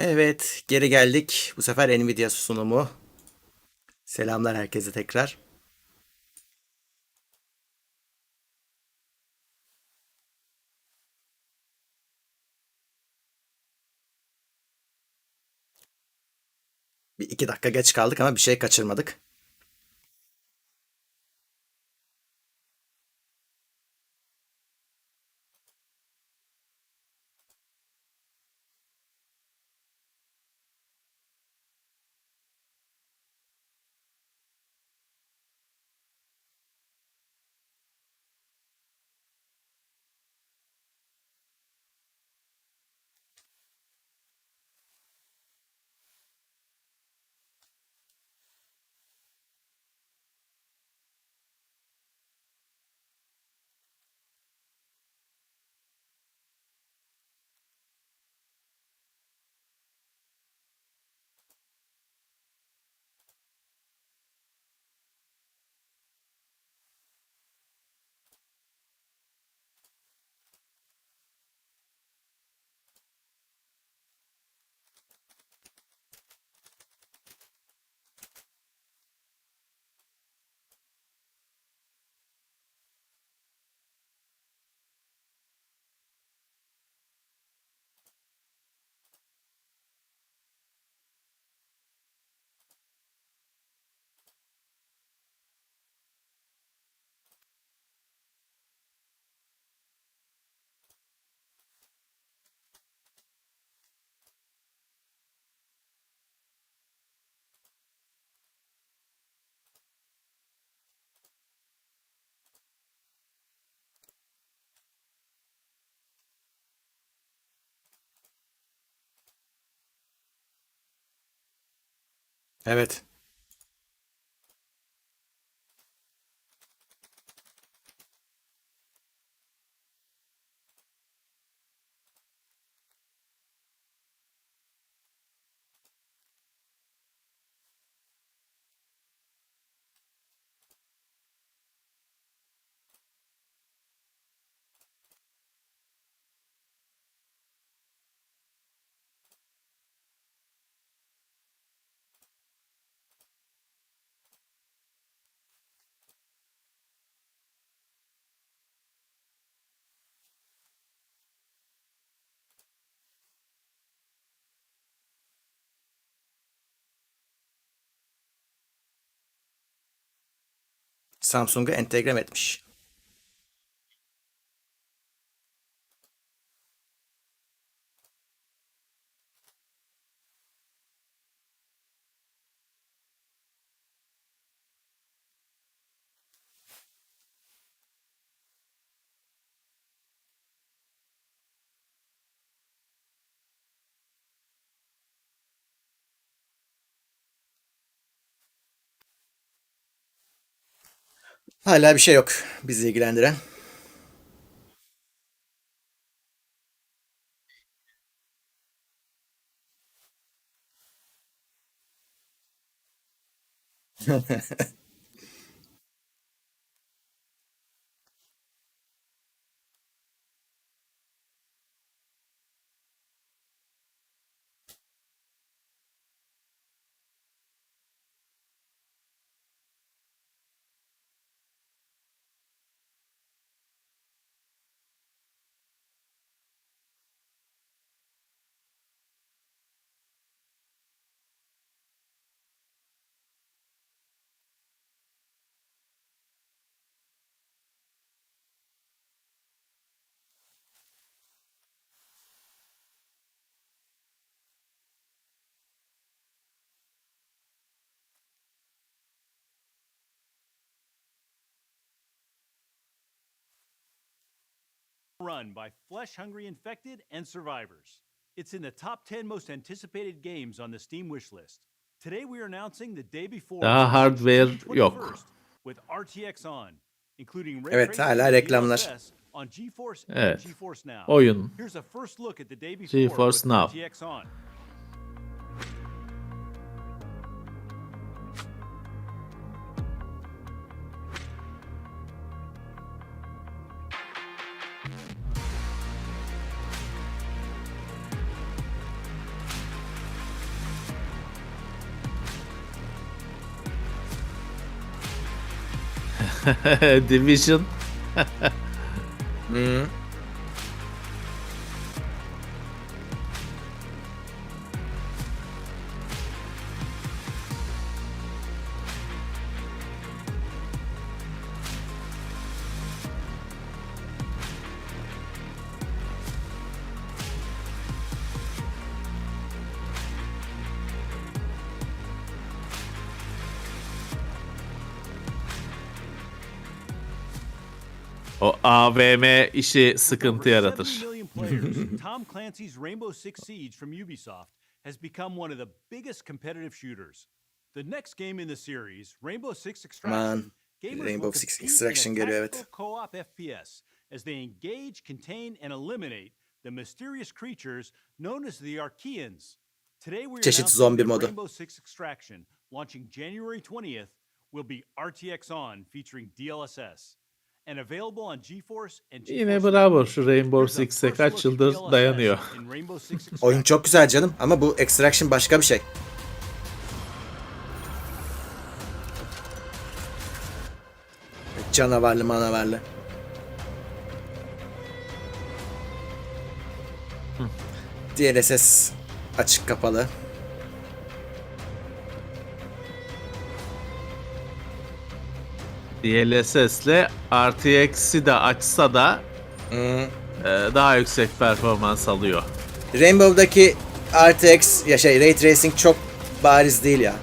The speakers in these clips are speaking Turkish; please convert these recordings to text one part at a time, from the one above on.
Evet, geri geldik. Bu sefer Nvidia sunumu. Selamlar herkese tekrar. Bir iki dakika geç kaldık ama bir şey kaçırmadık. Evet. Samsung'a entegre etmiş. Hala bir şey yok bizi ilgilendiren. Run by flesh-hungry infected and survivors. It's in the top 10 most anticipated games on the Steam wishlist. Today we are announcing the day before Daha hardware yok. with RTX on, including ray Evet, tracing hala and reklamlar. DLSS on GeForce and Evet. GeForce Now. Oyun. Here's a first look at the day before GeForce with Now. RTX on. Division. O AVM işi sıkıntı yaratır. 70 million players, Tom Clancy's Rainbow Six Siege from Ubisoft has become one of the biggest competitive shooters. The next game in the series, Rainbow Six Extraction, gamers Rainbow will Six compete Extraction in a geliyor, tactical co-op FPS as they engage, contain, and eliminate the mysterious creatures known as the Archeans. Today we are Çeşit announcing zombi that modu. Rainbow Six Extraction, launching January 20th, will be RTX On featuring DLSS. And available on GeForce and Yine GeForce bravo, Now. şu Rainbow Here's a Six'e first kaç look at yıldır DLSS dayanıyor. in Rainbow Six Oyun Extraction. çok güzel canım ama bu Extraction başka bir şey. Canavarlı manavarlı. DLSS açık kapalı. DLSS'le RTX'i de açsa da daha yüksek performans alıyor. Rainbow'daki RTX ya Ray Tracing çok bariz değil ya.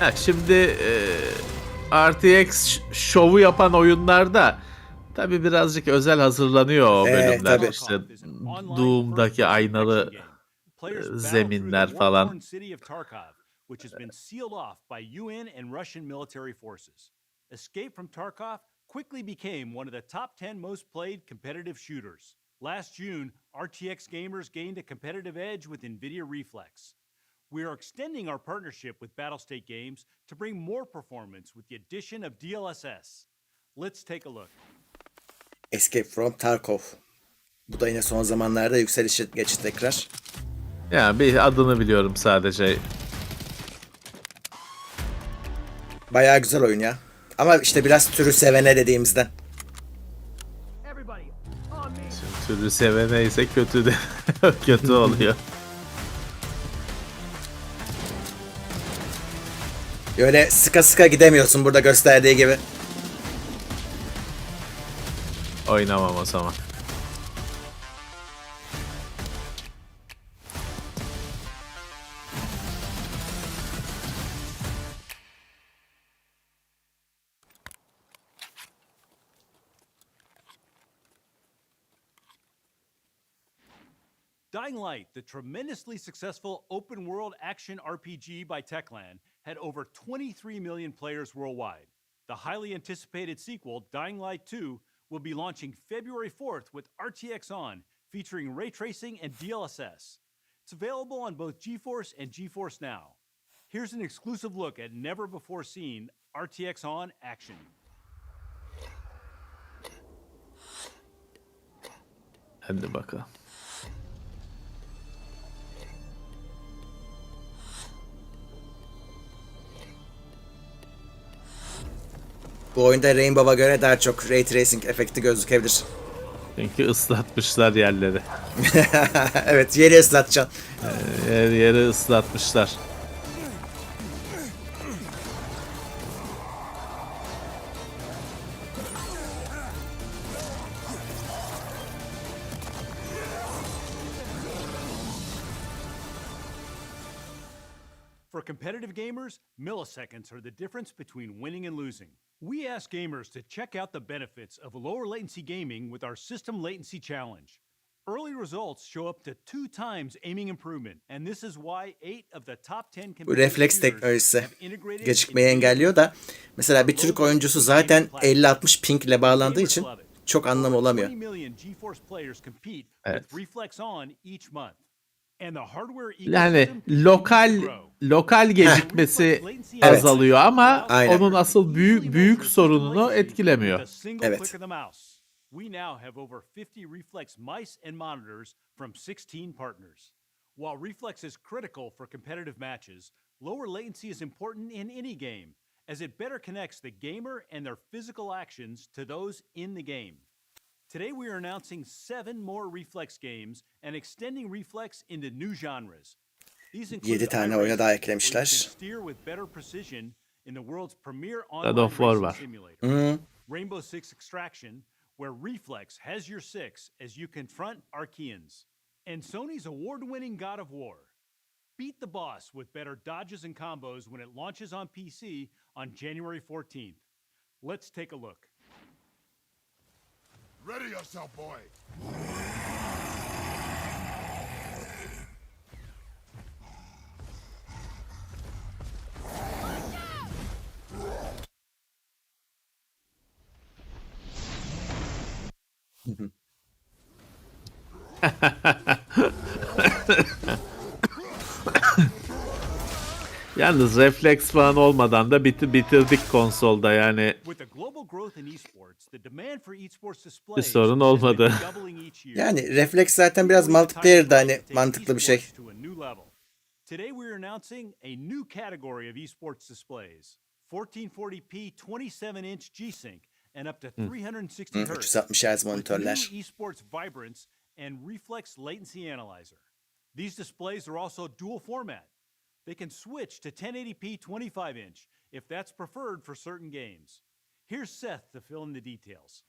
Ha, şimdi RTX şovu yapan oyunlarda tabi birazcık özel hazırlanıyor o bölümler. tabii. İşte Doom'daki aynalı zeminler falan. Which has been sealed off by UN and Russian military forces. Escape from Tarkov quickly became one of the top 10 most played competitive shooters. Last June, RTX gamers gained a competitive edge with Nvidia Reflex. We are extending our partnership with Battlestate Games to bring more performance with the addition of DLSS. Let's take a look. Escape from Tarkov. Bu da yine son zamanlarda yükselişe geçti tekrar. Yani bir adını biliyorum sadece. Bayağı güzel oyun ya. Ama işte biraz türü sevene dediğimizden. Türü sevene ise kötü de kötü oluyor. Öyle sıka sıka gidemiyorsun burada gösterdiği gibi. Oynamam o zaman. Dying Light, the tremendously successful open-world action RPG by Techland, had over 23 million players worldwide. The highly anticipated sequel, Dying Light 2, will be launching February 4th with RTX On, featuring ray tracing and DLSS. It's available on both GeForce and GeForce Now. Here's an exclusive look at never-before-seen RTX On action. Hadi bakalım. Bu oyunda Rainbow'a göre daha çok Ray Tracing efekti gözükebilir. Çünkü ıslatmışlar yerleri. Evet, yeri ıslatacaksın. Her yeri ıslatmışlar. For competitive gamers, milliseconds are the difference between winning and losing. We ask gamers to check out the benefits of lower latency gaming with our System Latency Challenge. Early results show up to 2 times aiming improvement, and this is why 8 of the top 10 Bu refleks shooters teknolojisi have integrated gecikmeyi NVIDIA engelliyor da mesela bir Türk oyuncusu zaten 50-60 ping ile bağlandığı için çok anlamı olamıyor. 20 million GeForce players compete Evet. with Reflex On each month. And the hardware Yani ecosystem continues to grow. lokal gecikmesi Evet. azalıyor ama Aynen. onun asıl büyük sorununu etkilemiyor. Evet. We now have over 50 Reflex mice and monitors from 16 partners. While reflex is critical for competitive matches, lower latency is important in any game, as it better connects the gamer and their physical actions to those in the game. Today we are announcing 7 more reflex games and extending reflex into new genres. These include 7 tane oyuna daha where you can eklemişler. steer with better precision in the world's premier God online of War racing var. simulator. Rainbow Six Extraction, where reflex has your six as you confront Archeans. And Sony's award-winning God of War. Beat the boss with better dodges and combos when it launches on PC on January 14th. Let's take a look. Ready yourself, boy. Yalnız refleks falan olmadan da bitirdik konsolda yani. With the global growth in esports, the demand for esports Bir displays sorun has been olmadı. doubling each year. Yani refleks zaten biraz multiplayer'da hani mantıklı bir şey. Esports to a new level. Today we are announcing a new category of esports displays. 1440p 27-inch G-Sync and up to 360 Hz. 360 Hz With monitörler. new esports vibrance and reflex latency analyzer. These displays are also dual format. They can switch to 1080p 25-inch if that's preferred for certain games. Here's Seth to fill in the details.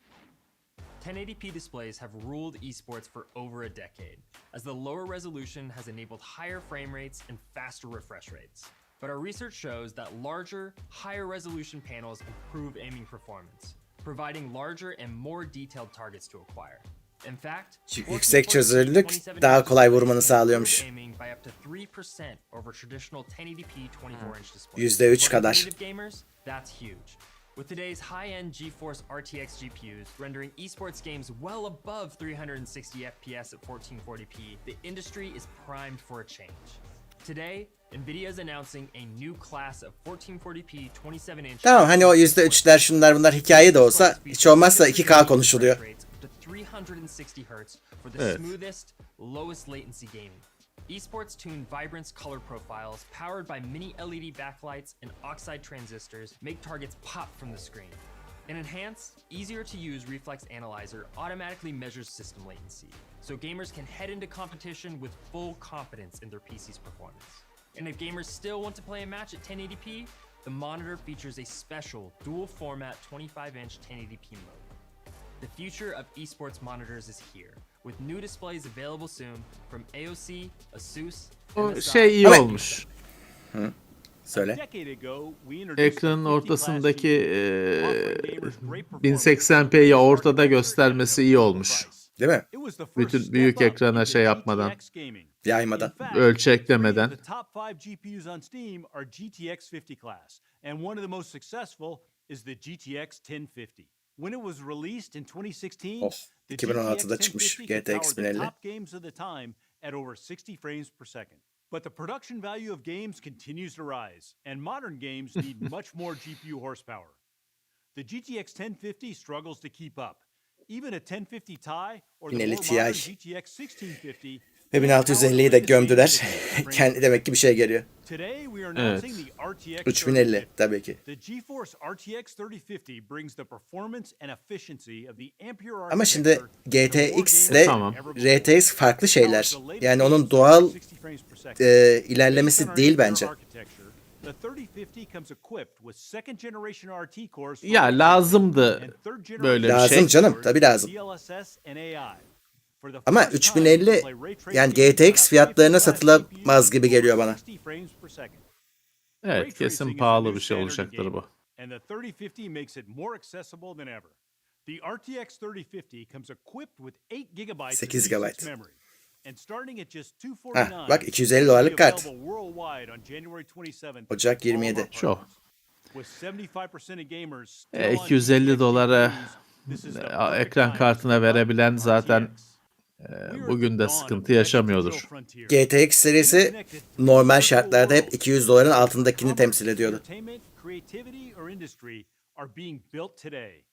1080p displays have ruled esports for over a decade, as the lower resolution has enabled higher frame rates and faster refresh rates. But our research shows that larger, higher resolution panels improve aiming performance, providing larger and more detailed targets to acquire. In fact, Yüksek çözünürlük daha kolay vurmanı sağlıyormuş. aiming by up to 3% over traditional 1080p 24-inch displays. %3 For kadar. competitive gamers, that's huge. With today's high-end GeForce RTX GPUs rendering esports games well above 360 FPS at 1440p, the industry is primed for a change. Today, Nvidia is announcing a new class of 1440p 27-inch. Tamam hani o %3'ler şunlar bunlar hikaye de olsa hiç olmazsa 2K konuşuluyor. To 360 Hz for the Evet. smoothest, lowest latency gaming. Esports tune vibrance color profiles powered by mini LED backlights and oxide transistors make targets pop from the screen. An enhanced, easier to use reflex analyzer automatically measures system latency, so gamers can head into competition with full confidence in their PC's performance. And if gamers still want to play a match at 1080p, the monitor features a special dual format 25-inch 1080p mode. The future of esports monitors is here, with new displays available soon from AOC, Asus, O MSI. şey iyi Ama- olmuş. Söyle. A decade ago, we introduced Ekranın the 50 class ortasındaki GPU, offering gamers great performance 1080p'yi at ortada architecture göstermesi and iyi affordable olmuş. price. Değil mi? It was the first Bütün step büyük up ekrana into şey yapmadan, GTX gaming. Yaymadan. In fact, ölçü 3 eklemeden. of the top 5 GPUs on Steam are GTX 50 class, and one of the most successful is the GTX 1050. When it was released in 2016, Oh, the 2016'da GTX çıkmış 1050 could GTX power the 1050. top games of the time at over 60 frames per second. But the production value of games continues to rise, and modern games need much more GPU horsepower. The GTX 1050 struggles to keep up. Even a 1050 Ti or the 1050 more Ti. modern GTX 1650 Ve 1650'yi de gömdüler. Kendi demek ki bir şey geliyor. Today we are Evet. announcing the RTX 3050 3050. tabii ki. The GeForce RTX 3050 brings the performance and efficiency of the Ampere Ama şimdi architecture GTX to more ile gamers Tamam. than ever before. RTX farklı şeyler. Powers the latest Yani onun games doğal 60 frames per second. ilerlemesi Based on our değil Ampere bence. architecture, the 3050 comes equipped with second generation RT cores for Ya ray lazımdı tracing and third generation böyle bir Lazım şey. canım, cores tabii for lazım. DLSS and AI. For the Ama first time, 3050 you can play ray yani tracing GTX on a fiyatlarına 50 class satılamaz GPU gibi at geliyor over bana. 60 frames per second. Evet, Ray kesin tracing is a pahalı new bir şey standard in olacaktır bu. gaming, and the 3050 makes it more accessible than ever. The RTX 3050 comes equipped with 8 gigabytes of 8 G6 gigabayt. memory. And starting at just Heh, $249, bak 250 dolarlık kart. available worldwide on January 27th Ocak with all of our 27. Çok. partners. With 75% of gamers still on 250 GTX dolara GPUs, this is the perfect ekran time to kartına step up verebilen to zaten RTX. We are at bugün the de dawn of sıkıntı the next yaşamıyordur. digital frontier. GTX serisi normal şartlarda hep 200 doların altındakini temsil ediyordu. Entertainment, creativity, or industry are being built today.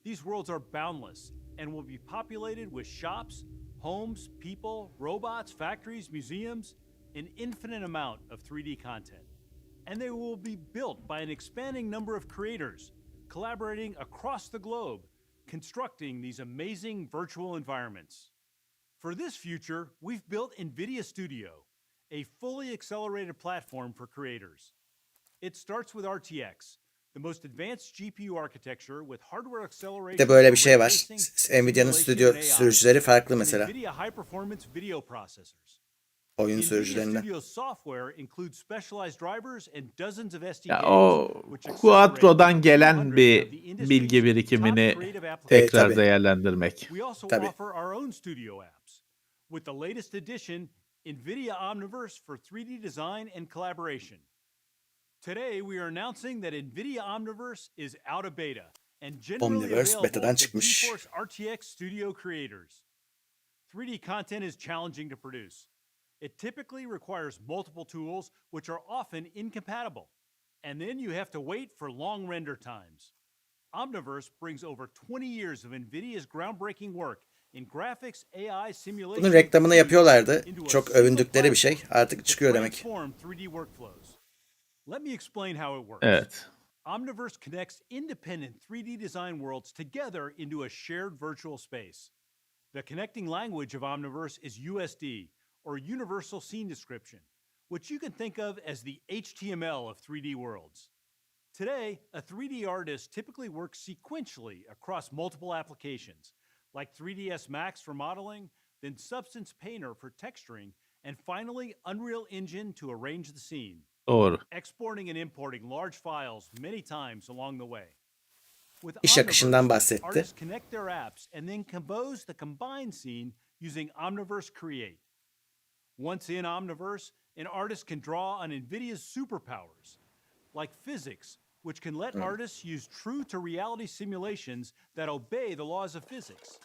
These worlds are boundless and will be populated with shops, homes, people, robots, factories, museums, an infinite amount of 3D content. And they will be built by an expanding number of creators, collaborating across the globe, constructing these amazing virtual environments. For this future, we've built NVIDIA Studio, a fully accelerated platform for creators. It starts with RTX, the most advanced GPU architecture with hardware acceleration. Bir de böyle bir for şey ray var. tracing, Nvidia'nın simulation, stüdyo and AI, sürücüleri farklı and mesela. NVIDIA high-performance video processors. Oyun NVIDIA sürücülerinden. Studio's software includes specialized drivers and dozens of Ya SDKs, o which accelerate Quattro'dan gelen 200 bir of the bilgi industry's top birikimini creative applications. tekrar tabii. değerlendirmek. We also Tabii. offer our own studio apps with the latest edition, NVIDIA Omniverse for 3D design and collaboration. Today, we are announcing that NVIDIA Omniverse is out of beta and generally Omniverse available betadan to çıkmış. GeForce RTX Studio creators. 3D content is challenging to produce. It typically requires multiple tools, which are often incompatible. And then you have to wait for long render times. Omniverse brings over 20 years of NVIDIA's groundbreaking work in graphics, AI, simulation, Bunun reklamını and yapıyorlardı. compute into a Çok single övündükleri bir şey. platform Artık to çıkıyor demek. transform 3D workflows. Let me explain how it works. Evet. Omniverse connects independent 3D design worlds together into a shared virtual space. The connecting language of Omniverse is USD, or Universal Scene Description, which you can think of as the HTML of 3D worlds. Today, a 3D artist typically works sequentially across multiple applications, like 3ds Max for modeling, then Substance Painter for texturing, and finally Unreal Engine to arrange the scene, Doğru. exporting and importing large files many times along the way. With İş akışından Omniverse, bahsetti. artists connect their apps and then compose the combined scene using Omniverse Create. Once in Omniverse, an artist can draw on NVIDIA's superpowers, like physics, which can let artists use true-to-reality simulations that obey the laws of physics,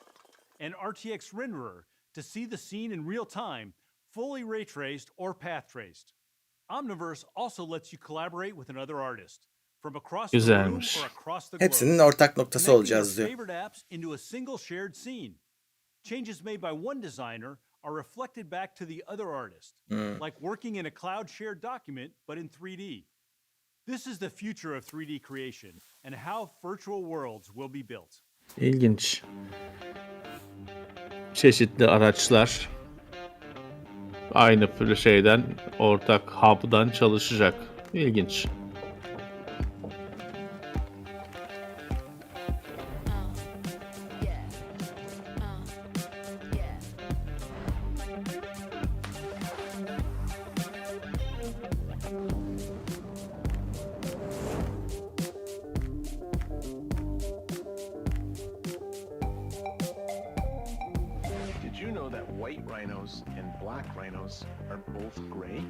and RTX Renderer to see the scene in real time, fully ray-traced or path-traced. Omniverse also lets you collaborate with another artist, from across the room Güzelmiş. or across the globe. Hepsinin ortak noktası Connecting olacağız your diyor. favorite apps into a single shared scene. Changes made by one designer are reflected back to the other artist, like working in a cloud shared document, but in 3D. This is the future of 3D creation and how virtual worlds will be built. İlginç. Çeşitli araçlar aynı şeyden, ortak hub'dan çalışacak. İlginç. Did you know that white rhinos and black rhinos are both gray?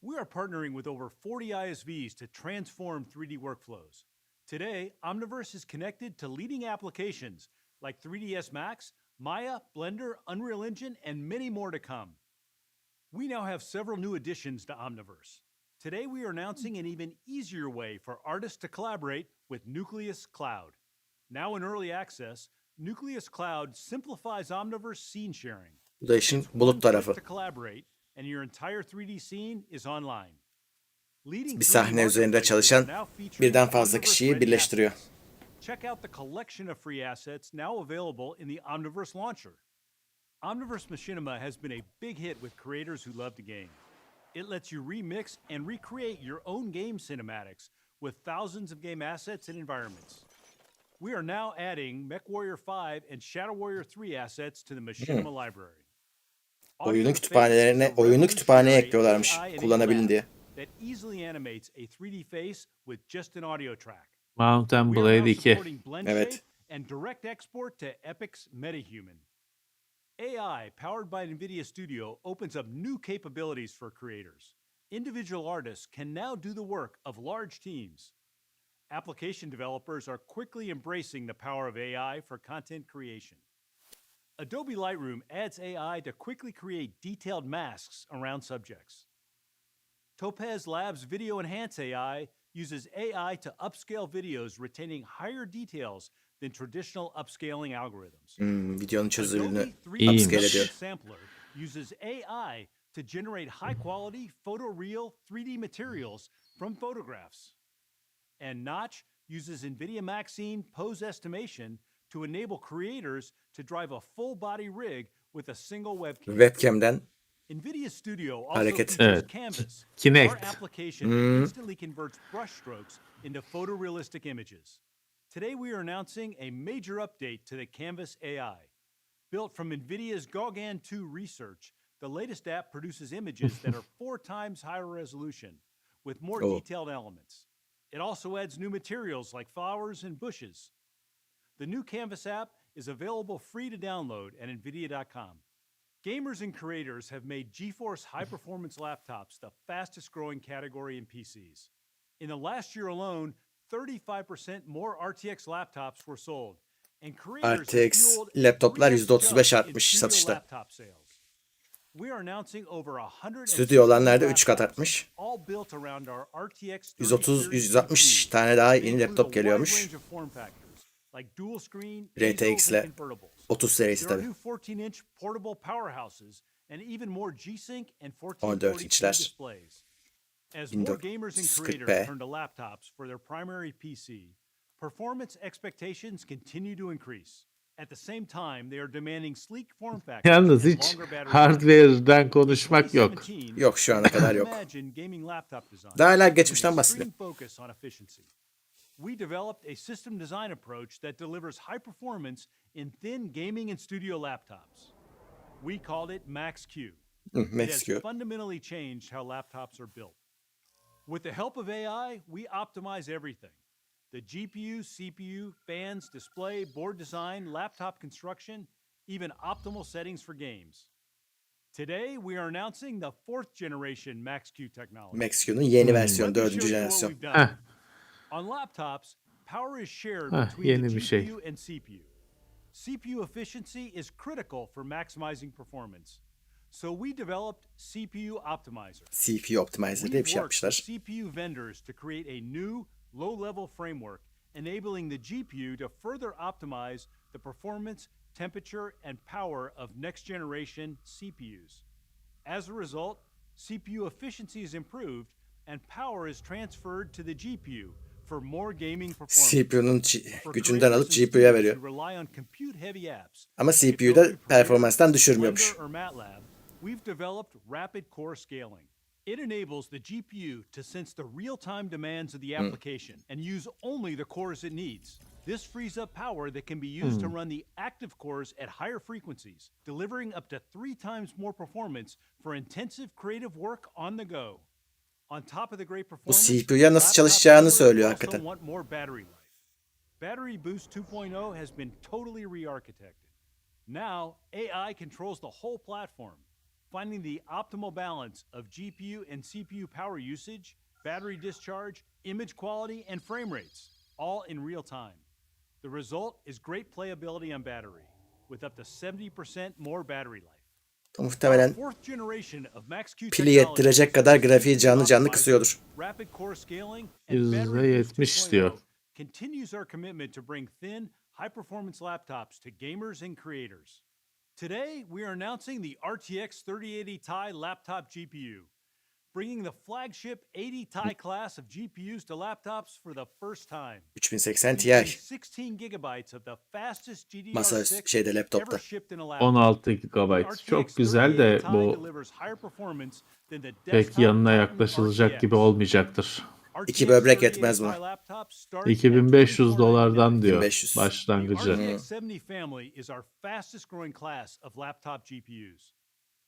We are partnering with over 40 ISVs to transform 3D workflows. Today, Omniverse is connected to leading applications like 3ds Max, Maya, Blender, Unreal Engine, and many more to come. We now have several new additions to Omniverse. Today, we are announcing an even easier way for artists to collaborate with Nucleus Cloud. Now in early access, Nucleus Cloud simplifies Omniverse scene sharing. Bu da işin It's one bulut click tarafı. to collaborate, and your entire 3D scene is online. Leading Bir 3D sahne üzerinde marketplaces çalışan are now featuring birden fazla Omniverse kişiyi ready birleştiriyor. assets. Check out the collection of free assets now available in the Omniverse launcher. Omniverse Machinima has been a big hit with creators who love the game. It lets you remix and recreate your own game cinematics with thousands of game assets and environments. We are now adding MechWarrior 5 and Shadow Warrior 3 assets to the Machinima library. Oyunun kütüphanelerine, oyunu kütüphaneye ekliyorlarmış kullanabilin diye. That easily animates a 3D face with just an audio track. Mountain We are Blade now 2. supporting blend Evet. shape and direct export to Epic's MetaHuman. AI, powered by NVIDIA Studio, opens up new capabilities for creators. Individual artists can now do the work of large teams. Application developers are quickly embracing the power of AI for content creation. Adobe Lightroom adds AI to quickly create detailed masks around subjects. Topaz Labs Video Enhance AI uses AI to upscale videos retaining higher details than traditional upscaling algorithms. Videonun çözünürlüğünü Adobe 3D İyiymiş. upscale ediyor. Sampler uses AI to generate high-quality photoreal 3D materials from photographs. And Notch uses NVIDIA Maxine pose estimation to enable creators to drive a full-body rig with a single webcam. Webcam'den NVIDIA Studio also Hareket. features Evet. Canvas, Kinect. our application that instantly converts brushstrokes into photorealistic images. Today we are announcing a major update to the Canvas AI. Built from NVIDIA's Gauguin 2 research, the latest app produces images that are 4 times higher resolution with more detailed elements. It also adds new materials like flowers and bushes. The new Canvas app is available free to download at NVIDIA.com. Gamers and creators have made GeForce high-performance laptops the fastest-growing category in PCs. In the last year alone, 35% more RTX laptops were sold. And creators have RTX fueled a laptoplar 3x jump %35 in artmış studio satışta. laptop sales. We are announcing over 160 Stüdyo olanlarda new 3 kat laptops, artmış. all built around our RTX 130-160 tane daha They yeni include laptop a wide geliyormuş. range of form factors, like dual screen, RTX easels, ile and convertibles. 30 serisi There are tabi. new 14-inch portable powerhouses and even more G-Sync and 14 1440p inçler. displays. As more gamers and creators 1440p. turn to laptops for their primary PC, performance expectations continue to increase. At the same time, they are demanding sleek form factors Yalnız and hiç longer battery life. hardware'den konuşmak yok. 2017, Yok, şu ana kadar yok. reimagine gaming laptop design Daha hala with an geçmişten bahsediyor. extreme focus on efficiency. We developed a system design approach that delivers high performance in thin gaming and studio laptops. We called it Max-Q. It has Mexico. fundamentally changed how laptops are built. With the help of AI, we optimize everything. The GPU, CPU, fans, display, board design, laptop construction, even optimal settings for games. Today, we are announcing the 4th generation Max-Q technology. Mexico'nun yeni Let versiyonu, me 4. show you what jenerasyon. we've done. Heh. On laptops, power is shared Heh, between the yeni bir şey. GPU and CPU. CPU efficiency is critical for maximizing performance. So we developed CPU Optimizer. CPU Optimizer diye bir We've şey worked with yapmışlar. CPU vendors to create a new, low-level framework, enabling the GPU to further optimize the performance, temperature, and power of next-generation CPUs. As a result, CPU efficiency is improved, and power is transferred to the GPU for more gaming performance. CPU'nun For gücünden creators alıp and GPU'ya students veriyor. who rely on compute-heavy apps Ama like CPU'da Adobe Premiere, performanstan düşürmüyormuş. Blender, or MATLAB, we've developed rapid core scaling. It enables the GPU to sense the real-time demands of the application and use only the cores it needs. This frees up power that can be used to run the active cores at higher frequencies, delivering up to 3 times more performance for intensive creative work on the go. On top of the great Bu performance, CPU'ya nasıl laptop çalışacağını gamers söylüyor also hakikaten. want more battery life. Battery Boost 2.0 has been totally re-architected. Now, AI controls the whole platform, finding the optimal balance of GPU and CPU power usage, battery discharge, image quality, and frame rates, all in real time. The result is great playability on battery, with up to 70% more battery life. Muhtemelen Fourth generation of Max-Q pili yettirecek kadar grafiği canlı canlı Optimizer, kısıyordur. Rapid core scaling, and Battery Boost %70 diyor. 2.0 continues our commitment to bring thin, high-performance laptops to gamers and creators. Today, we are announcing the RTX 3080 Ti laptop GPU, bringing the flagship 80 Ti class of GPUs to laptops for the first time. 3080 Featuring Ti 16 gigabytes of the fastest masa GDDR6 şeyde ever laptopta. shipped in a laptop. 16 GB. Çok güzel de bu pek yanına yaklaşılacak gibi olmayacaktır. 2 böbrek etmez buna. $2500 diyor 1500. başlangıcı. RTX 70 family is our fastest growing class of laptop GPUs.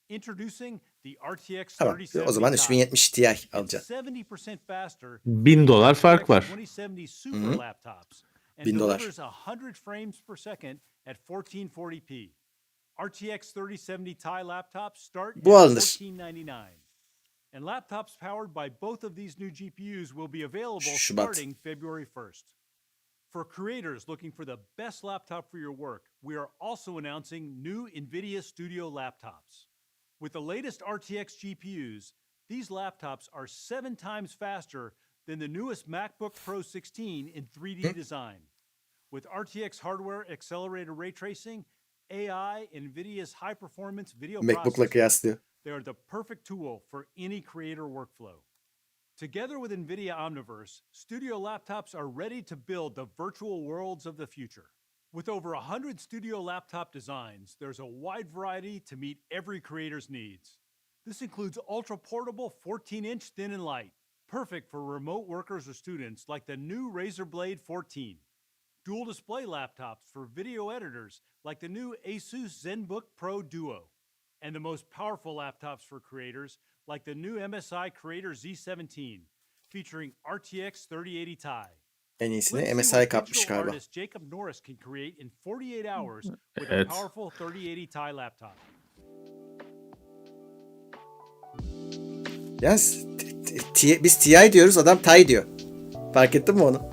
Introducing the RTX Tamam. 3070 O zaman 3070 Ti It's alacaksın. 70% faster $1000 fark var. 2070 Super laptops and $1000. delivers 100 frames per second at 1440p. RTX 3070 Ti laptops start at Bu alınır. $1499. And laptops powered by both of these new GPUs will be available Şubat. starting February 1st. For creators looking for the best laptop for your work, we are also announcing new NVIDIA Studio laptops. With the latest RTX GPUs, these laptops are 7 times faster than the newest MacBook Pro 16 in 3D design. With RTX hardware accelerated ray tracing, AI, NVIDIA's high-performance video MacBook'la processors, kıyaslıyor. they are the perfect tool for any creator workflow. Together with NVIDIA Omniverse, studio laptops are ready to build the virtual worlds of the future. With over 100 studio laptop designs, there's a wide variety to meet every creator's needs. This includes ultra-portable 14-inch thin and light, perfect for remote workers or students like the new Razer Blade 14. Dual display laptops for video editors like the new Asus ZenBook Pro Duo. And the most powerful laptops for creators like the new MSI Creator Z17 featuring RTX 3080 Ti. En iyisini Let's see MSI what kapmış digital galiba. artist Jacob Norris can create in 48 hours with a Evet. powerful 3080 Ti laptop. Yalnız biz TI diyoruz, adam TI diyor. Fark ettin mi onu?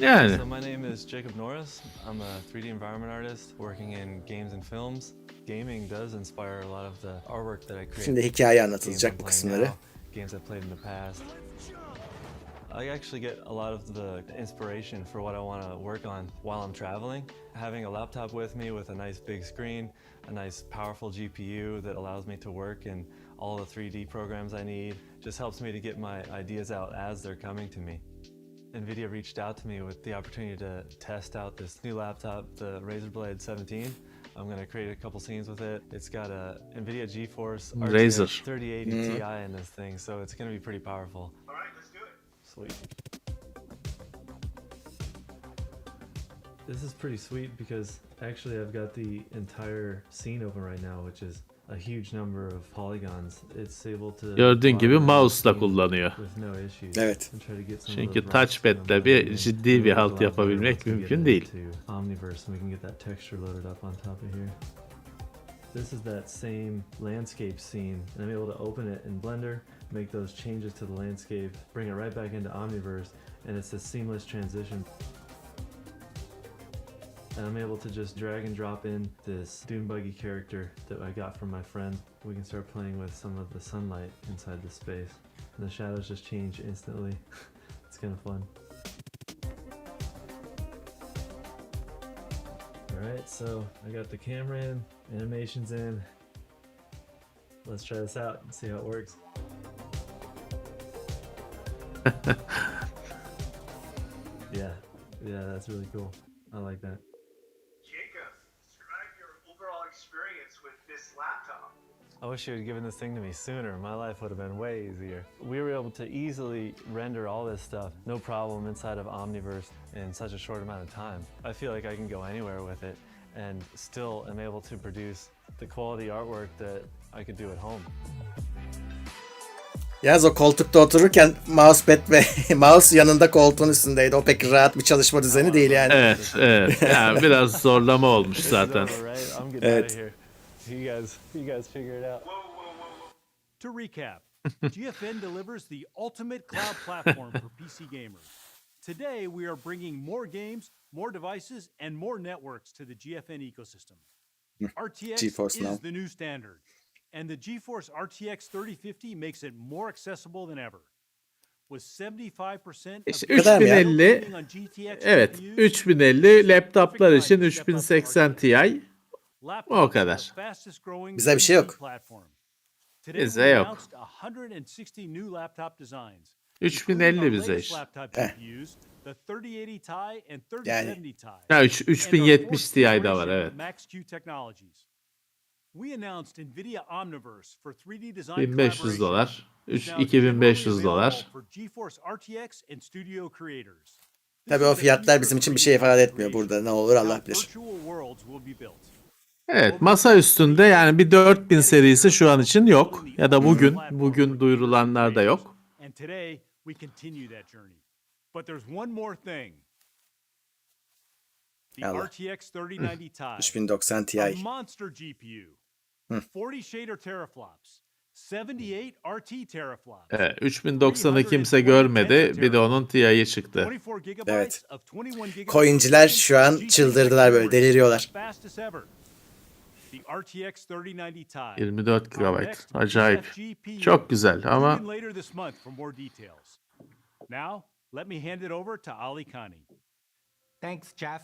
Yani So my name is Jacob Norris. I'm a 3D environment artist working in games and films. Gaming does inspire a lot of the artwork that I create. Şimdi hikaye Games I'm anlatılacak bu playing kısımları. now, games I've played in the past. I actually get a lot of the inspiration for what I want to work on while I'm traveling. Having a laptop with me with a nice big screen, a nice powerful GPU that allows me to work in all the 3D programs I need just helps me to get my ideas out as they're coming to me. Nvidia reached out to me with the opportunity to test out this new laptop, the Razer Blade 17. I'm going to create a couple scenes with it. It's got a Nvidia GeForce Razer. RTX 3080 Ti in this thing, so it's going to be pretty powerful. All right, let's do it. Sweet. This is pretty sweet because actually I've got the entire scene open right now, which is a huge number of polygons. It's able to gördüğün gibi plot around mouse'la the scene kullanıyor. with no issues. Evet. And try to get some of Çünkü those rocks touchpad'le from bir the ciddi bir halt allow yapabilmek variables to mümkün get değil. into Omniverse, and we can get that texture loaded up on top of here. This is that same landscape scene, and I'm able to open it in Blender, make those changes to the landscape, bring it right back into Omniverse, and it's a seamless transition. And I'm able to just drag and drop in this dune buggy character that I got from my friend. We can start playing with some of the sunlight inside the space. And the shadows just change instantly. It's kind of fun. Alright, so I got the camera in, animations in. Let's try this out and see how it works. Yeah, that's really cool. I like that. Jacob, describe your overall experience with this laptop. I wish you had given this thing to me sooner. My life would have been way easier. We were able to easily render all this stuff, no problem, inside of Omniverse in such a short amount of time. I feel like I can go anywhere with it and still am able to produce the quality artwork that I could do at home. Yalnız o koltukta otururken mousepad ve mouse yanında koltuğun üstündeydi. O pek rahat bir çalışma düzeni değil yani. Evet, evet. Yani biraz zorlama olmuş This is zaten. over, right? I'm getting Evet. out of here. You guys figure it out. To recap, GFN delivers the ultimate cloud platform for PC gamers. Today, we are bringing more games, more devices, and more networks to the GFN ecosystem. RTX GeForce is now. the new standard, and the GeForce RTX 3050 makes it more accessible than ever. With 75% İşte of 3050 on GTX evet, GPUs, 3050 laptoplar için 3080 Ti laptops o kadar. are the fastest growing Bize bir şey PC yok. platform. Today Bize we yok. announced 160 new laptop designs. 3050 bize latest işte. laptop GPUs, the 3080 Ti and 3070 Ti. Ha, and our 3070 fourth Ti de var, generation evet. Max-Q technologies. We announced Nvidia Omniverse for 3D design 1500 dolar. is now 2500 generally dolar. available for GeForce RTX and studio creators. This Tabii is o the fiyatlar future bizim of için bir 3D şey ifade content etmiyor. creation. Burada ne olur Allah How bilir. virtual worlds will be built. Evet, masa üstünde yani bir 4000 serisi şu an için yok. Ya da bugün duyurulanlar da yok. And today we continue that journey. But there's one more thing. The Allah. RTX 3090 Ti. 3090 A Ti. monster GPU. 40 shader teraflops. 78 RT teraflops. 3090'ı kimse görmedi. Bir de onun Ti'yi çıktı. 24 gigabytes Evet. of 21 gigabytes Coin'ciler per şu an second çıldırdılar böyle, GPU, deliriyorlar. the fastest ever. The RTX 3090 Ti. 24 Our GB. next Acayip. GPU. Çok güzel Tune ama in later this month for more details. Now, let me hand it over to Ali Khani. Thanks, Jeff.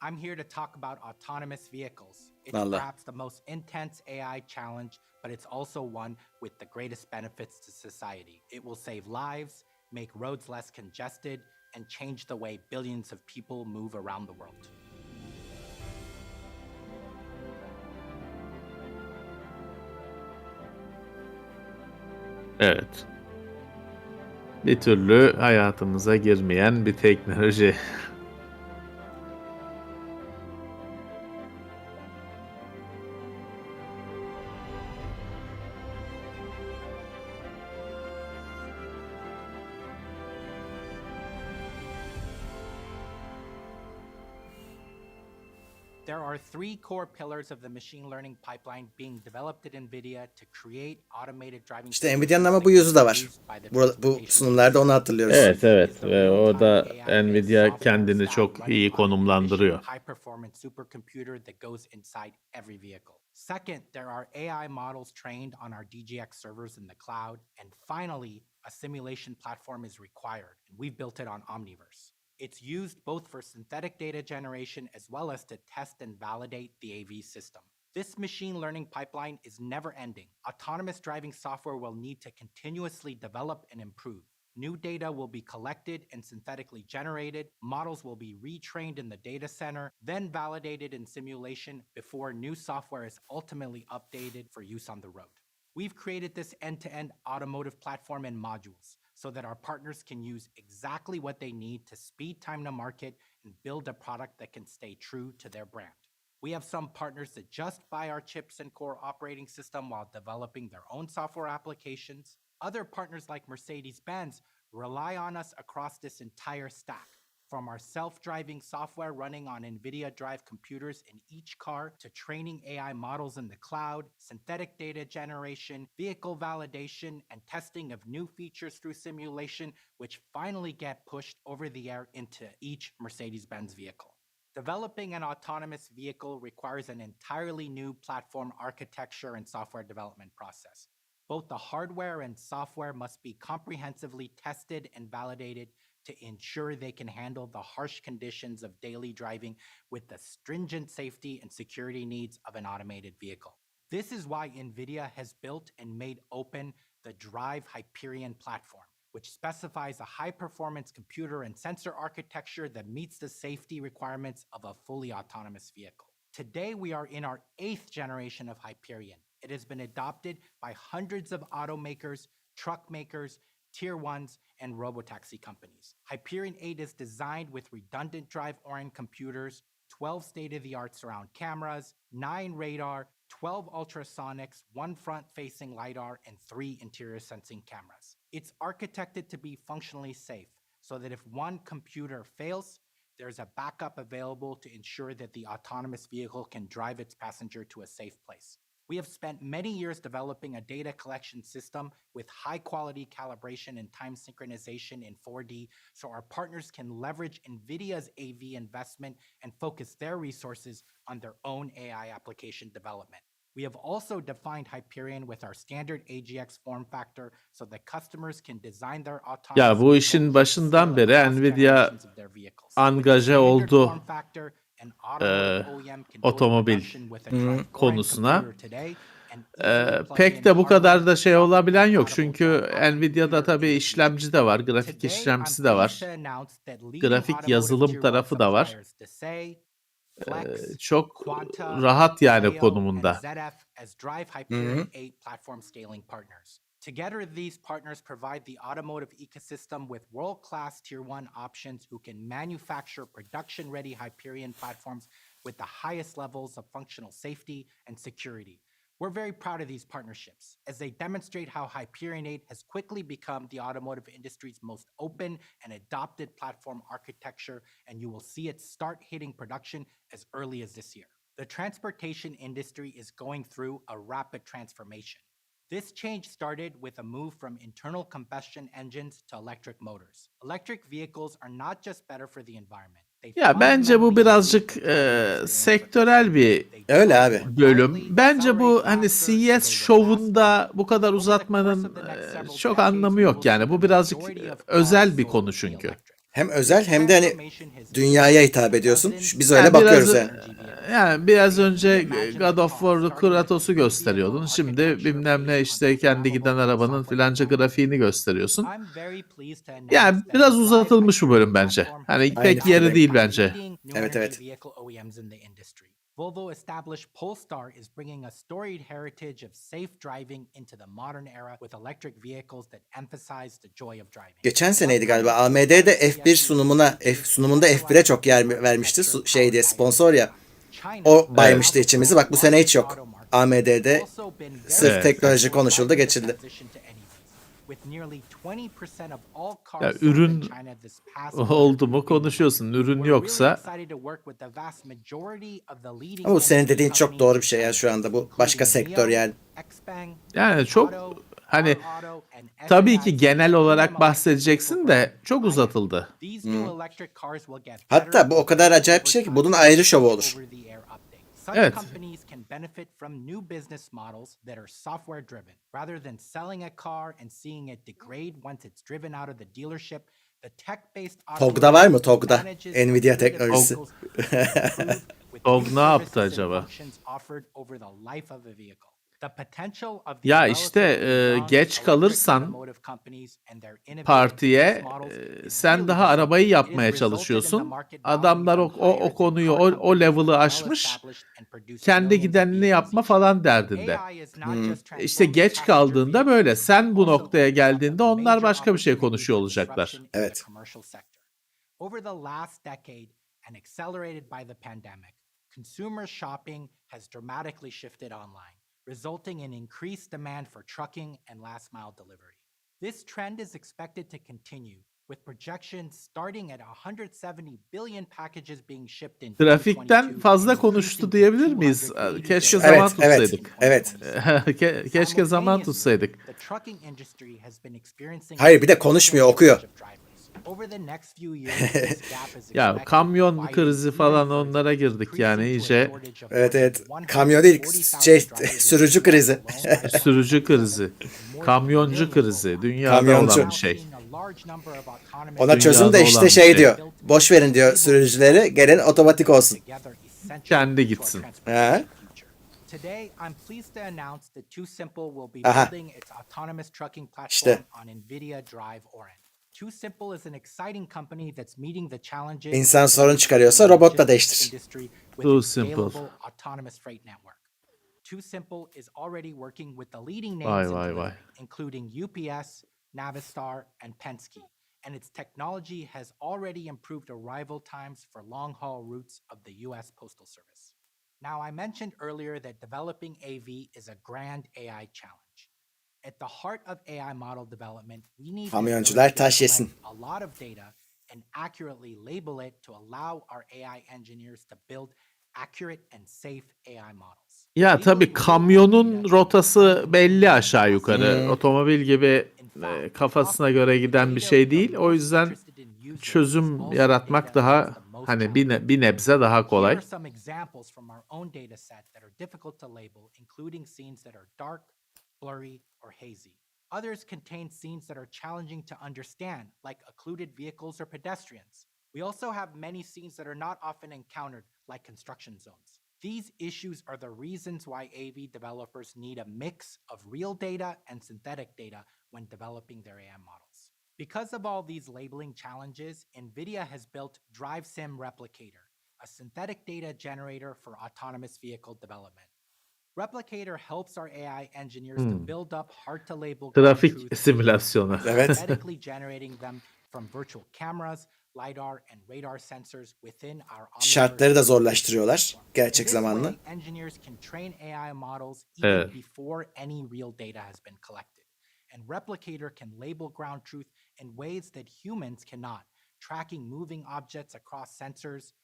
I'm here to talk about autonomous vehicles. It's Vallahi. perhaps the most intense AI challenge, but it's also one with the greatest benefits to society. It will save lives, make roads less congested, and change the way billions of people move around the world. evet. Bir türlü hayatımıza girmeyen bir teknoloji. There are three core pillars of the machine learning pipeline being developed at Nvidia to create automated driving. İşte Nvidia'nın ama bu yüzü de var. Bu sunumlarda onu hatırlıyoruz. Evet. Ve o da Nvidia kendini çok iyi konumlandırıyor. High performance supercomputer that goes inside every vehicle. Second, there are AI models trained on our DGX servers in the cloud. And finally, a simulation platform is required, and we've built it on Omniverse. It's used both for synthetic data generation as well as to test and validate the AV system. This machine learning pipeline is never ending. Autonomous driving software will need to continuously develop and improve. New data will be collected and synthetically generated. Models will be retrained in the data center, then validated in simulation before new software is ultimately updated for use on the road. We've created this end-to-end automotive platform in modules so that our partners can use exactly what they need to speed time to market and build a product that can stay true to their brand. We have some partners that just buy our chips and core operating system while developing their own software applications. Other partners like Mercedes-Benz rely on us across this entire stack, from our self-driving software running on NVIDIA Drive computers in each car to training AI models in the cloud, synthetic data generation, vehicle validation, and testing of new features through simulation, which finally get pushed over the air into each Mercedes-Benz vehicle. Developing an autonomous vehicle requires an entirely new platform architecture and software development process. Both the hardware and software must be comprehensively tested and validated to ensure they can handle the harsh conditions of daily driving with the stringent safety and security needs of an automated vehicle. This is why NVIDIA has built and made open the Drive Hyperion platform, which specifies a high-performance computer and sensor architecture that meets the safety requirements of a fully autonomous vehicle. Today, we are in our 8th generation of Hyperion. It has been adopted by hundreds of automakers, truck makers, Tier 1s, and robotaxi companies. Hyperion 8 is designed with redundant drive-oriented computers, 12 state-of-the-art surround cameras, 9 radar, 12 ultrasonics, 1 front-facing LiDAR, and 3 interior sensing cameras. It's architected to be functionally safe, so that if one computer fails, there's a backup available to ensure that the autonomous vehicle can drive its passenger to a safe place. We have spent many years developing a data collection system with high-quality calibration and time synchronization in 4D so our partners can leverage NVIDIA's AV investment and focus their resources on their own AI application development. We have also defined Hyperion with our standard AGX form factor so that customers can design their autonomous Ya bu işin vehicles başından scale beri across Nvidia generations of their vehicles. With the angaje standard oldu form factor, an automotive OEM can go to otomobil production with a Drive konusuna. computer today and easily plug Pek in de bu kadar hardware da şey software olabilen yok. compatible Çünkü drive Nvidia'da computer tabii in the işlemci de var, grafik Today, I'm işlemcisi de pleased to var. announce that leading Grafik automotive yazılım tier one tarafı da var. suppliers Desay, Flex, Çok Quanta, rahat yani Zayo, and konumunda. ZF as Drive Hyperion 8 platform scaling partners. Together, these partners provide the automotive ecosystem with world-class tier one options who can manufacture production-ready Hyperion platforms with the highest levels of functional safety and security. We're very proud of these partnerships as they demonstrate how Hyperion 8 has quickly become the automotive industry's most open and adopted platform architecture, and you will see it start hitting production as early as this year. The transportation industry is going through a rapid transformation. This change started with a move from internal combustion engines to electric motors. Electric vehicles are not just better for the environment. Ya bence bu birazcık sektörel bir Öyle abi. bölüm. Bence bu hani CES şovunda bu kadar uzatmanın çok anlamı yok yani. Bu birazcık özel bir konu çünkü. Hem özel hem de hani dünyaya hitap ediyorsun. Biz öyle Yani bakıyoruz biraz, yani. Yani biraz önce God of War'lu Kratos'u gösteriyordun. Şimdi bilmem ne işte kendi giden arabanın filanca grafiğini gösteriyorsun. Yani biraz uzatılmış bu bölüm bence. Hani pek yeri değil bence. Evet, evet. Volvo established Polestar is bringing a storied heritage of safe driving into the modern era with electric vehicles that emphasize the joy of driving. Geçen seneydi galiba. AMD'de F1 sunumunda F1'e çok yer vermişti. Şey diye sponsor ya. O baymıştı içimizi. Bak bu sene hiç yok. AMD'de sırf teknoloji konuşuldu, geçildi. Ya ürün oldu mu konuşuyorsun. Ürün yoksa. Ama bu senin dediğin çok doğru bir şey ya şu anda. Bu başka sektör yani. Yani çok hani tabii ki genel olarak bahsedeceksin de çok uzatıldı. Hatta bu o kadar acayip bir şey ki bunun ayrı şovu olur. Evet. Companies can benefit from new business models that are software driven. Rather than selling a car and seeing it degrade once it's driven out of the dealership, the tech-based TOG'da var mı TOG'da? Nvidia teknolojisi. TOG ne yaptı acaba? Ya işte geç kalırsan partiye sen daha arabayı yapmaya çalışıyorsun. Adamlar o konuyu o level'ı aşmış. Kendi gidenini yapma falan derdinde. İşte geç kaldığında böyle. Sen bu noktaya geldiğinde onlar başka bir şey konuşuyor olacaklar. Evet. Over the last decade and accelerated by the pandemic, consumer shopping has dramatically shifted online, resulting in increased demand for trucking and last mile delivery. This trend is expected to continue, with projections starting at 170 billion packages being shipped in Trafikten fazla konuştu diyebilir miyiz? Keşke zaman tutsaydık. Evet. Keşke zaman tutsaydık. Hayır bir de konuşmuyor, okuyor. Ya kamyon krizi falan onlara girdik yani iyice. Evet evet. Kamyon değil, sürücü krizi. Sürücü krizi, kamyoncu krizi, dünyada Kamyoncu. olan bir şey. Ona çözüm de Dünyada işte olan bir şey şey. diyor. Boş verin diyor sürücüleri. Gelin otomatik olsun. Kendi gitsin. He? Today, I'm pleased to announce that Too Simple will be Aha. building its autonomous trucking platform İşte. on Nvidia Drive Orin. Too Simple is an exciting company that's meeting the challenges. İnsan sorun çıkarıyorsa robot da değiştir. Too Simple. Autonomous freight network. Too Simple is already working with the leading names in Vay delivery, including UPS, Navistar, and Penske. And its technology has already improved arrival times for long-haul routes of the U.S. Postal Service. Now, I mentioned earlier that developing AV is a grand AI challenge. At the heart of AI model development, we need the Kamyoncular ability to taş yesin. collect a lot of data and accurately label it to allow our AI engineers to build accurate and safe AI models. Ya tabii kamyonun rotası belli aşağı yukarı. Otomobil gibi kafasına göre giden bir şey değil. O yüzden çözüm yaratmak daha hani bir nebze daha kolay. Here are some examples from our own data set that are difficult to label, including scenes that are dark, blurry, or hazy. Others contain scenes that are challenging to understand, like occluded vehicles or pedestrians. We also have many scenes that are not often encountered, like construction zones. These issues are the reasons why AV developers need a mix of real data and synthetic data when developing their AI models. Because of all these labeling challenges, NVIDIA has built DriveSim Replicator, a synthetic data generator for autonomous vehicle development. Replicator helps our AI engineers to build up hard-to-label Trafik ground truth simülasyonu. Evet. synthetically generating them from virtual cameras, LiDAR, and radar sensors within our Omniverse Şartları da zorlaştırıyorlar gerçek This way, zamanlı. engineers can train AI models even Evet. before any real data has been collected. And Replicator can label ground truth in ways that humans cannot, tracking moving objects across sensors,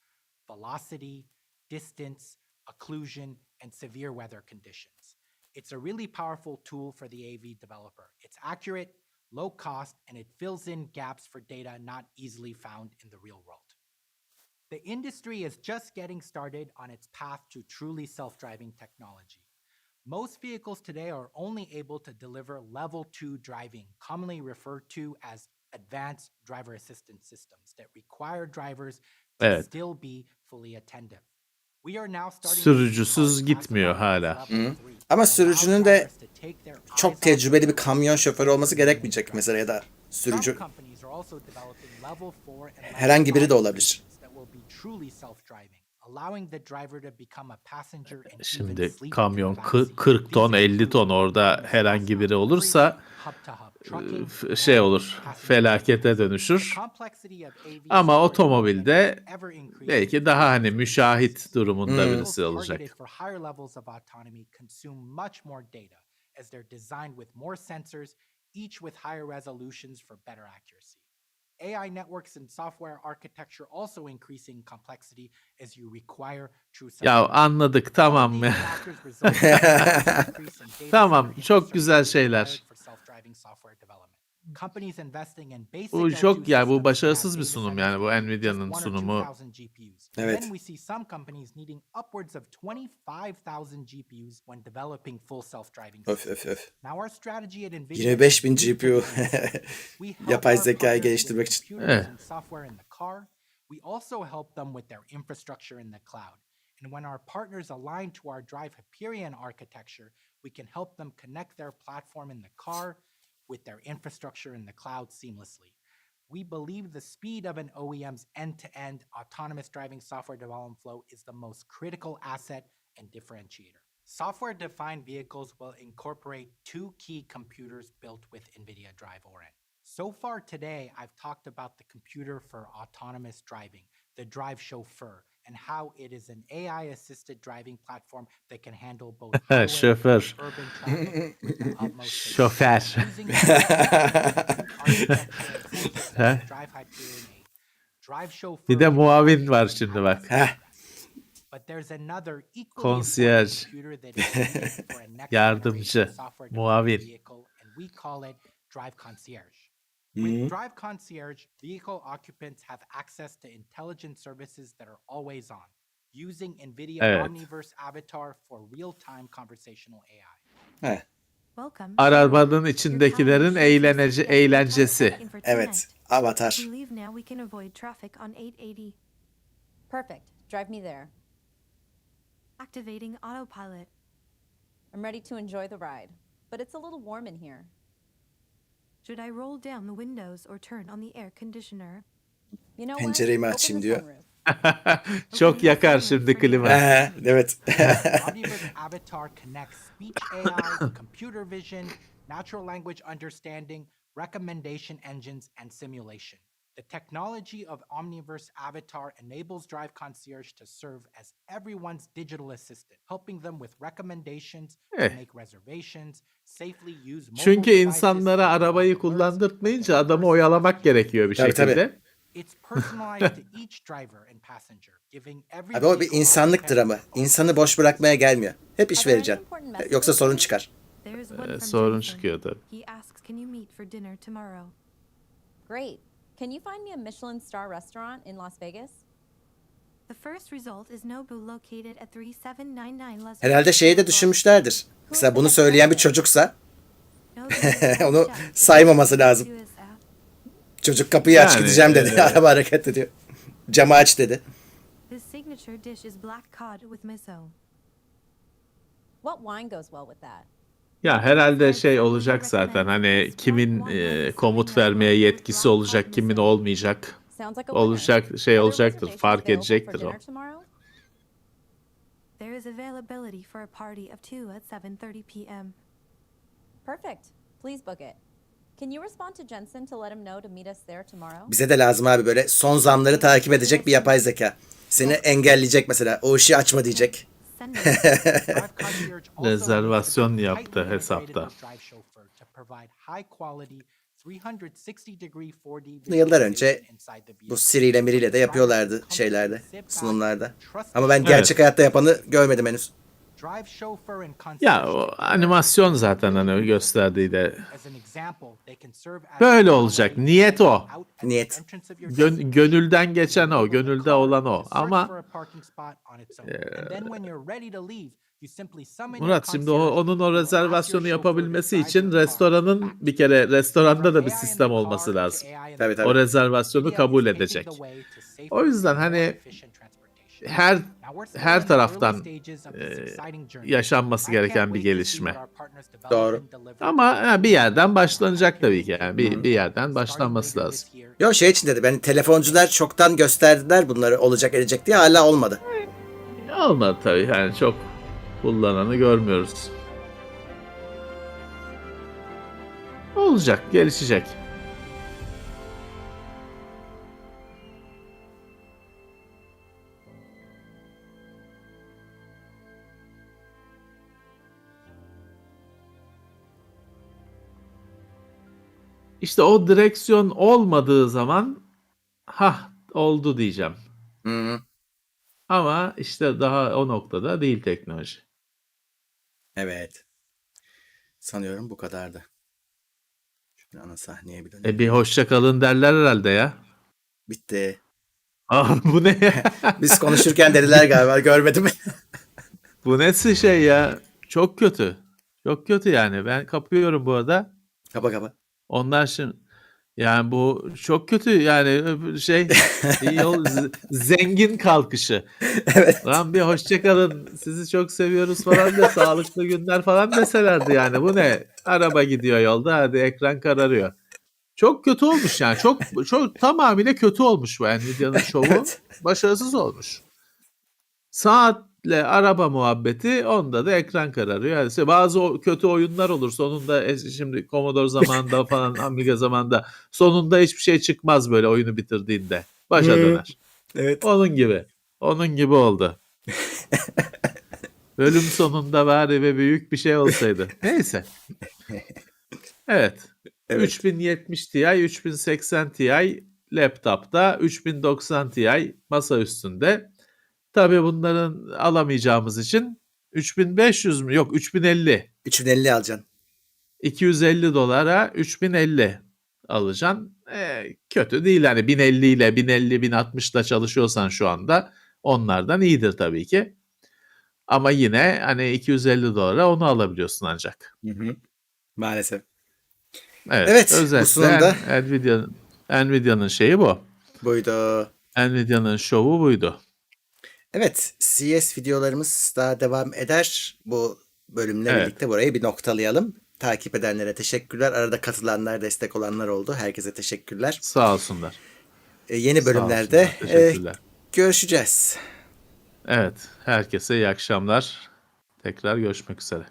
velocity, distance, occlusion, and severe weather conditions. It's a really powerful tool for the AV developer. It's accurate, low cost, and it fills in gaps for data not easily found in the real world. The industry is just getting started on its path to truly self-driving technology. Most vehicles today are only able to deliver level 2 driving, commonly referred to as advanced driver assistance systems that require drivers to Evet. still be fully attentive. We are now starting to see Sürücüsüz cars gitmiyor classified hala. as level 3 Ama that allow sürücünün de drivers to take their eyes çok off tecrübeli the bir road kamyon and şoförü olması focus on gerekmeyecek driving. mesela ya da sürücü. Some companies are also developing level 4 and level Herhangi biri de 5 olabilir. solutions that will be truly self-driving, allowing the driver to become a passenger and even Şimdi sleep in kamyon the backseat. 40 ton, These 50 ton include orada autonomous herhangi last biri mile olursa delivery, hub-to-hub trucking, şey and olur, passenger felakete deliveries. The dönüşür. complexity of AV Ama software otomobilde development is ever increasing belki for daha all hani its müşahit pieces. durumunda Vehicles birisi olacak. targeted for higher levels of autonomy consume much more data as they're designed with more sensors, each with higher resolutions for better accuracy. AI networks and software architecture also increasing complexity as you require true Ya self-driving. anladık, All of tamam these mı? factors result in an increase in data Tamam, center çok güzel infrastructure şeyler. required for self-driving software development. Companies investing in basic Bu L2 çok ya bu systems can have başarısız bir data sunum centers yani bu with just Nvidia'nın 1 or sunumu. 2,000 GPUs. And Evet. then we see some companies needing upwards of 25,000 GPUs when developing full self-driving Öf systems. öf öf. Now our strategy at Nvidia 25.000 is GPU unique. We help yapay our zekayı partners geliştirmek with için. computers Evet. and software in the car. We also help them with their infrastructure in the cloud. And when our partners align to our Drive Hyperion architecture, we can help them connect their platform in the car with their infrastructure in the cloud seamlessly. We believe the speed of an OEM's end-to-end autonomous driving software development flow is the most critical asset and differentiator. Software-defined vehicles will incorporate 2 key computers built with NVIDIA Drive Orin. So far today, I've talked about the computer for autonomous driving, the Drive Chauffeur, and how it is an AI-assisted driving platform that can handle both highway Şoför. and urban traffic with the utmost safety. Şoför. Using the architecture and sensor set of Drive Hyperion 8, Drive Chauffeur Bir de can muavin navigate var from şimdi address bak. to address. But there's another equally important Concierge. computer that is needed for a next Yardımcı, generation software defined muavin. vehicle, and we call it Drive Concierge. Hı. With Drive Concierge, vehicle occupants have access to intelligent services that are always on, using Nvidia Evet. Omniverse Avatar for real-time conversational AI. Heh, Arabanın içindekilerin eğlencesi. evet. Avatar. We leave now, we can avoid traffic on 880. Perfect. Drive me there. Activating autopilot. I'm ready to enjoy the ride, but it's a little warm in here. Should I roll down the windows or turn on the air conditioner? You know what? Pencereyi mi Open açayım the diyor. sunroof. Çok yakar şimdi klima. Evet. Omniverse Avatar connects speech AI, computer vision, natural language understanding, recommendation engines, and simulation. The technology of Omniverse Avatar enables Drive Concierge to serve as everyone's digital assistant, helping them with recommendations to make reservations, safely use mobile Çünkü devices, insanlara and arabayı provide alerts kullandırtmayınca with their adamı personal oyalamak GPS. gerekiyor bir Tabii, tabii. şekilde. It's personalized to each driver and passenger, giving every Abi o bir vehicle insanlıktır occupant ama. its own İnsanı boş bırakmaya gelmiyor. Hep iş Are there any vereceksin. important messages Yoksa sorun today? çıkar. There's one from Sorun Jensen. çıkıyor tabii. He asks, can you meet for dinner tomorrow? Great. Can you find me a Michelin star restaurant in Las Vegas? The first result is Nobu located at 3799 Las Herhalde Vegas şeyi de Boulevard. düşünmüşlerdir. Mesela bunu söyleyen bir çocuksa Nobu is onu chef to saymaması the lazım. US app. Çocuk kapıyı aç Yani, gideceğim dedi. Araba hareket ediyor. Camı aç dedi. His signature dish is black cod with miso. What wine goes well with that? Ya herhalde şey olacak zaten hani kimin komut vermeye yetkisi olacak, kimin olmayacak. Sounds like a winner. Olacak Are şey there olacaktır, reservations fark available for edecektir o. dinner tomorrow? There is availability for a party of 2 at 7:30 p.m. Perfect. Please book it. Can you respond to Jensen to let him know to meet us there tomorrow? Bize de lazım abi böyle son zamları takip edecek bir yapay zeka. Seni engelleyecek mesela. O işi açma diyecek. Send me. Drive Concierge also Rezervasyon needs to be yaptı tightly integrated hesapta. with Drive Chauffeur to provide high quality 360-degree 4D Yıllar önce visualization inside the bu vehicle. Siri ile Miri de yapıyorlardı şeylerde, sunumlarda. Ama ben gerçek hayatta yapanı görmedim henüz. Drive chauffeur and concierge Ya o take animasyon zaten hani gösterdiği de as an example, they can serve as böyle a olacak. valet Niyet o. out at the Niyet. entrance of your destination. Gönülden geçen o. Enable the Gönülde car olan to o. search for Ama a parking spot on its own. And then when you're ready to leave, you simply summon your Murat şimdi concierge onun o who will ask your rezervasyonu chauffeur to yapabilmesi drive için your car restoranın back. bir kere restoranda da bir From AI in sistem the olması car to lazım. AI in Tabii the tabii. O rezervasyonu Nvidia kabul is paving edecek. the way to safer O yüzden and more hani efficient transportation. her Now we're still in her the taraftan early stages of this exciting journey. yaşanması I can't gereken bir wait to see gelişme. what our partners develop Doğru. and deliver. Ama bir yerden başlanacak tabii ki. Yani Period. bir yerden Starting başlanması later lazım. this year. Yo şey için dedim. Yani telefoncular çoktan gösterdiler bunları olacak edecek diye hala olmadı. Olmadı tabii yani çok kullananı görmüyoruz. Olacak, gelişecek. İşte o direksiyon olmadığı zaman oldu diyeceğim. Hı. Ama işte daha o noktada değil teknoloji. Evet. Sanıyorum bu kadardı. Şimdi ana sahneye bir dönelim. Bir hoşça kalın derler herhalde ya. Bitti. Bu ne ya? Biz konuşurken dediler galiba görmedim. Bu nesi şey ya? Çok kötü. Çok kötü yani. Ben kapıyorum bu arada. Kapa kapa. Onlar şimdi yani bu çok kötü yani şey zengin kalkışı. Evet. Lan bir hoşça kalın sizi çok seviyoruz falan da sağlıklı günler falan deselerdi yani. Bu ne? Araba gidiyor yolda hadi ekran kararıyor. Çok kötü olmuş yani. Çok tamamıyla kötü olmuş bu Nvidia'nın şovu. Evet. Başarısız olmuş. Saatle araba muhabbeti onda da ekran kararıyor. Yani işte bazı kötü oyunlar olur. Sonunda şimdi Commodore zamanında falan Amiga zamanında sonunda hiçbir şey çıkmaz böyle oyunu bitirdiğinde. Başa döner. Evet. Onun gibi. Onun gibi oldu. Bölüm sonunda bari ve büyük bir şey olsaydı. Neyse. Evet. Evet. 3070 Ti, 3080 Ti laptopta, 3090 Ti masa üstünde. Tabii bunların alamayacağımız için 3500 mü? Yok 3050. 350 alacaksın. 250 dolara 3050 alacaksın. Kötü değil hani 1050 ile 1050 1060 ile çalışıyorsan şu anda onlardan iyidir tabii ki. Ama yine hani 250 dolara onu alabiliyorsun ancak. Hı. Maalesef. Evet, Evet. Bu özetle sunumda Nvidia'nın şeyi bu. buydu. Nvidia'nın şovu buydu. Evet. CES videolarımız daha devam eder. Bu bölümle Evet. birlikte burayı bir noktalayalım. Takip edenlere teşekkürler. Arada katılanlar, destek olanlar oldu. Herkese teşekkürler. Sağ olsunlar. Yeni Sağ bölümlerde olsunlar, teşekkürler. görüşeceğiz. Evet, herkese iyi akşamlar. Tekrar görüşmek üzere.